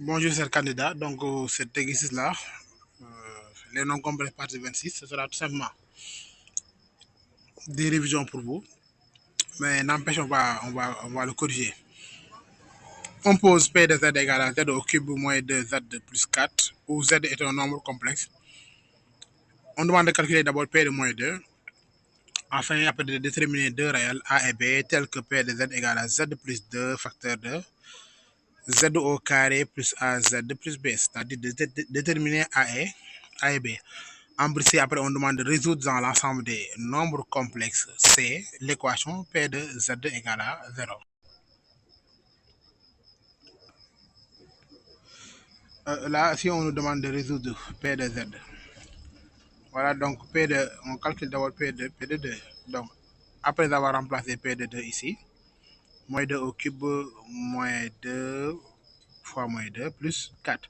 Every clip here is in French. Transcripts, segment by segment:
Bonjour, cher candidat. Donc, cet exercice-là, les noms complets partie 26, ce sera tout simplement des révisions pour vous. Mais n'empêche, on va le corriger. On pose P de Z égale à Z au cube moins 2Z plus 4, où Z est un nombre complexe. On demande de calculer d'abord P de moins 2, afin après de déterminer deux réels A et B, tels que P de Z égale à Z plus 2 facteur de Z au carré plus AZ plus B, c'est-à-dire de déterminer A et B. En Brissé, après, on demande de résoudre dans l'ensemble des nombres complexes C l'équation P de Z égale à 0. Là, si on nous demande de résoudre P de Z, voilà, donc on calcule d'abord P de 2. Donc, après avoir remplacé P de 2 ici, moins 2 au cube, moins 2 fois moins 2 plus 4.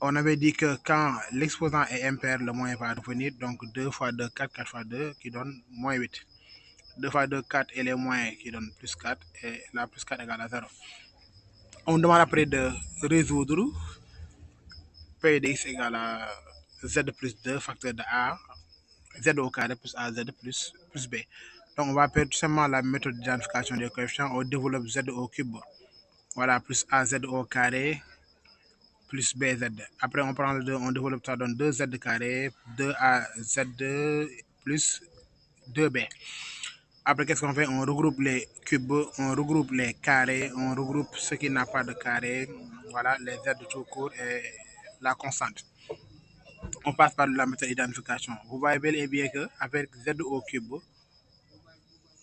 On avait dit que quand l'exposant est impair, le moins va revenir, donc 2 fois 2, 4, 4 fois 2, qui donne moins 8. 2 fois 2, 4 et les moins qui donnent plus 4 et la plus 4 égale à 0. On demande après de résoudre P de x égale à Z plus 2 facteur de A, Z au carré plus AZ plus B. Donc on va faire tout simplement la méthode d'identification des coefficients. On développe Z au cube, voilà, plus AZ au carré plus BZ. Après on prend le 2, on développe ça, donne 2Z carré, 2AZ plus 2B. Après, qu'est-ce qu'on fait? On regroupe les cubes, on regroupe les carrés, on regroupe ce qui n'a pas de carré, voilà, les Z de tout court et la constante. On passe par la méthode d'identification. Vous voyez bel et bien qu'avec Z au cube,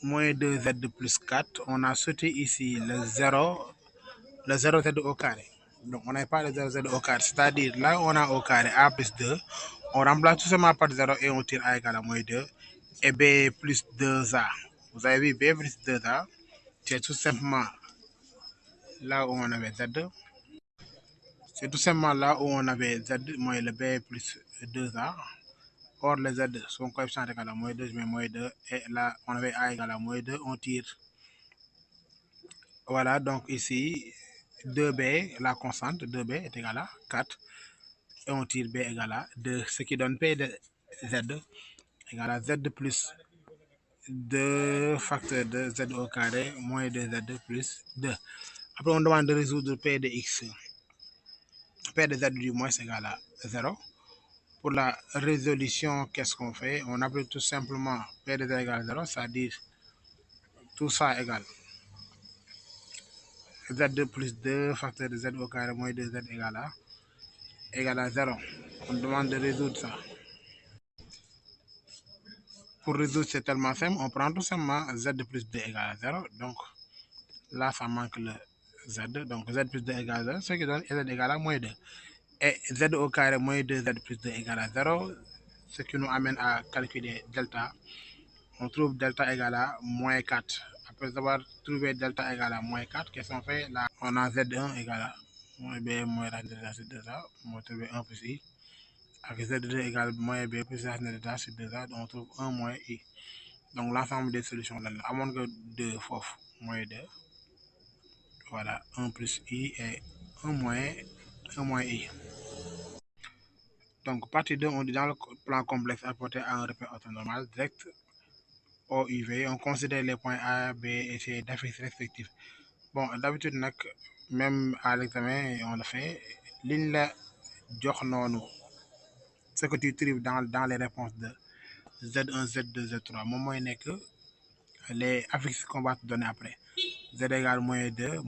moins 2Z plus 4, on a sauté ici le 0Z au carré. Donc, on n'a pas le 0Z au carré. C'est-à-dire, là, on a au carré A plus 2. On remplace tout simplement par 0 et on tire A égale à moins 2. Et B plus 2A. Vous avez vu, B plus 2A, c'est tout simplement là où on avait Z. C'est tout simplement là où on avait Z moins le B plus 2A. Or, le Z, son coefficient égal à moins 2, je mets moins 2. Et là, on avait A égale à moins 2, on tire. Voilà, donc ici, 2B, la constante, 2B est égale à 4. Et on tire B égale à 2, ce qui donne P de Z égale à Z plus 2 facteur de Z au carré moins 2Z plus 2. Après, on demande de résoudre P de X. P de Z du moins égale à 0. Pour la résolution, qu'est-ce qu'on fait? On applique tout simplement P de Z égale à 0, c'est-à-dire tout ça égale Z plus 2 facteur de Z au carré moins 2Z égale à 0. On demande de résoudre ça. Pour résoudre, c'est tellement simple. On prend tout simplement Z plus 2 égale à 0. Donc là, ça manque le Z. Donc Z plus 2 égale à 0, ce qui donne Z égale à moins 2. Et Z au carré moins 2Z plus 2 égale à 0, ce qui nous amène à calculer delta. On trouve delta égale à moins 4. Après avoir trouvé delta égale à moins 4, qu'est-ce qu'on fait? Là, on a Z1 égale à moins B moins racine de delta sur 2A. On va trouver 1 plus I. Avec Z2 égale moins B plus racine de delta sur 2A, donc on trouve 1 moins I. Donc l'ensemble des solutions là, à moins que 2 fois moins 2. Voilà, 1 plus I et 1 moins I. Donc, partie 2, on dit dans le plan complexe apporté à un repère orthonormal direct au UV, on considère les points A, B et C d'affixes respectifs. Bon, d'habitude, même à l'examen, on le fait. Ligne la jox noonu ce que tu trouves dans les réponses de Z1, Z2, Z3. Mon mooy nekk les affixes qu'on va te donner après. Z égale moins 2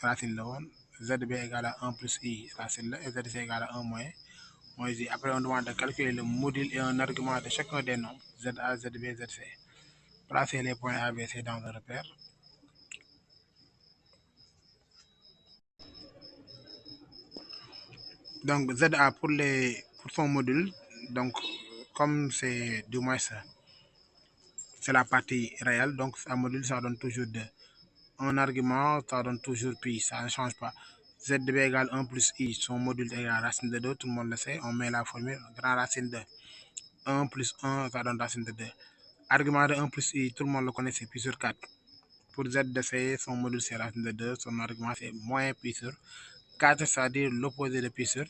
racine la woon. ZB égale à 1 plus I racine la et ZC égale à 1 moins I. Après, on demande de calculer le module et un argument de chacun des nombres, ZA, ZB, ZC. Placer les points A, B, C dans le repère. Donc, ZA pour son module, donc comme c'est du moins ça, c'est la partie réelle, donc un module, ça donne toujours 2. Un argument, ça donne toujours pi, ça ne change pas. ZB égale 1 plus I, son module égale racine de 2, tout le monde le sait, on met la formule, grand racine de 1 plus 1, ça donne racine de 2. Argument de 1 plus I, tout le monde le connaît, c'est pi sur 4. Pour Z de C, son module c'est racine de 2, son argument c'est moins pi sur 4, c'est-à-dire l'opposé de pi sur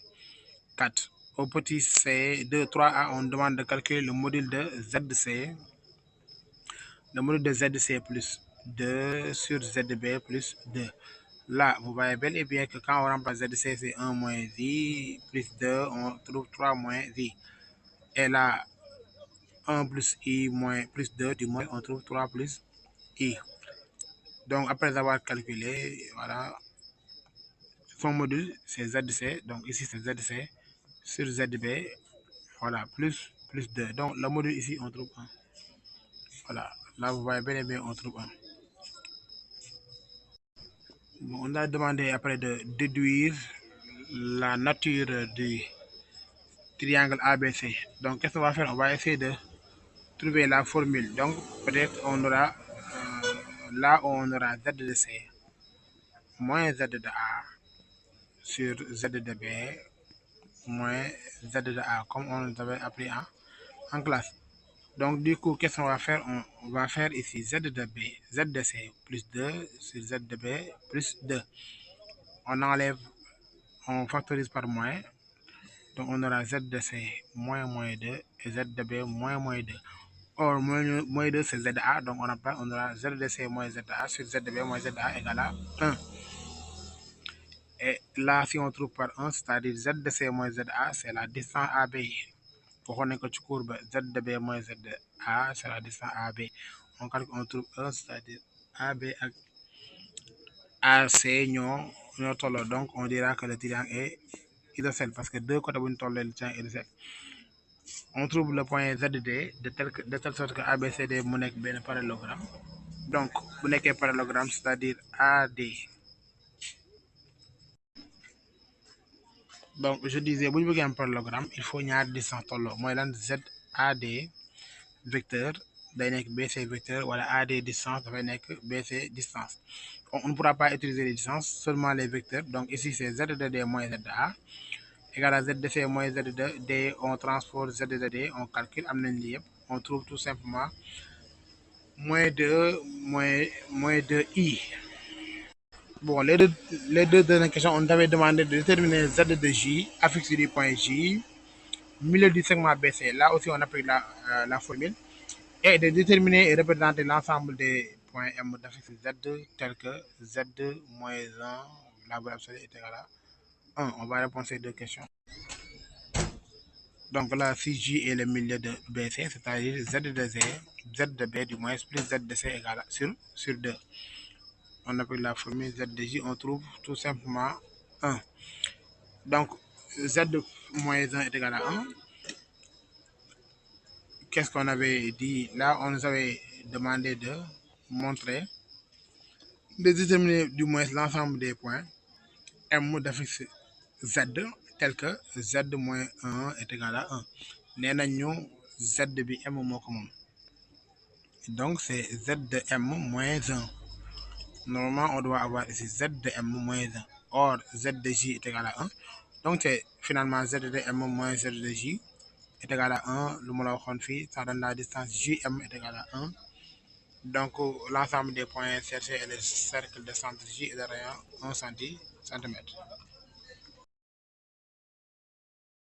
4. Au petit c, 2, 3a, on demande de calculer le module de ZC. Le module de ZC plus 2 sur ZB plus 2. Là, vous voyez bel et bien que quand on remplace ZC, c'est 1 moins I, plus 2, on trouve 3 moins I. Et là, 1 plus I moins plus 2, du moins, on trouve 3 plus I. Donc, après avoir calculé, voilà, son module, c'est ZC. Donc, ici, c'est ZC sur ZB. Voilà, plus 2. Donc, le module ici, on trouve 1. Voilà, là, vous voyez bel et bien, on trouve 1. Bon, on a demandé après de déduire la nature du triangle ABC. Donc, qu'est-ce qu'on va faire? On va essayer de trouver la formule. Donc, peut-être on aura, là, on aura Z de C moins Z de A sur Z de B moins Z de A, comme on avait appris en classe. Donc, du coup, qu'est-ce qu'on va faire? On va faire ici Z de B, Z de C plus 2 sur Z de B plus 2. On enlève, on factorise par moins. Donc, on aura Z de C moins 2 et Z de B moins 2. Or, moins 2, c'est ZA. Donc, on aura Z de C moins ZA sur Z de B moins ZA égale à 1. Et là, si on trouve par 1, c'est-à-dire Z de C moins ZA, c'est la distance AB. Pour qu'on ait que tu courbes Z de B moins ZA, c'est la distance AB. On calcule, on trouve 1, c'est-à-dire AB et AC, donc on dira que le triangle est isocèle parce que deux côtés de le triangle est isocèle. On trouve le point ZD de telle sorte que ABCD est un parallélogramme. Donc, vous n'avez qu'un parallélogramme, c'est-à-dire AD. Donc, je disais, vous voulez un parallélogramme, il faut une distance. Moi, ZAD vecteur, BC vecteur, voilà, AD distance, BC distance. On ne pourra pas utiliser les distances, seulement les vecteurs. Donc, ici, c'est ZD moins ZA égale à ZDC moins ZD, on transpose ZD, on calcule, on trouve tout simplement moins 2 I. Bon, les deux dernières questions, on avait demandé de déterminer Z de J, affixé du point J, milieu du segment BC. Là aussi, on a pris la formule. Et de déterminer et représenter l'ensemble des points M d'affixé Z, tel que Z moins 1, la valeur absolue est égale à 1. On va répondre à ces deux questions. Donc là, si J est le milieu de BC, c'est-à-dire Z de Z, Z de B du moins, plus Z de C égale sur 2. On appelle la formule Z de J, on trouve tout simplement 1. Donc, Z moins 1 est égal à 1. Qu'est-ce qu'on avait dit? Là, on nous avait demandé de montrer, de déterminer du moins l'ensemble des points M d'affixe Z, tel que Z moins 1 est égal à 1. Nous Z de M moins commune. Donc, c'est Z de M moins 1. Normalement, on doit avoir ici Z de M moins 1. Or, Z de J est égal à 1. Donc, c'est finalement Z de M moins Z de J est égal à 1. Le mot ça donne la distance JM est égal à 1. Donc, l'ensemble des points cherchés est le cercle de centre J est de rayon 1 cm.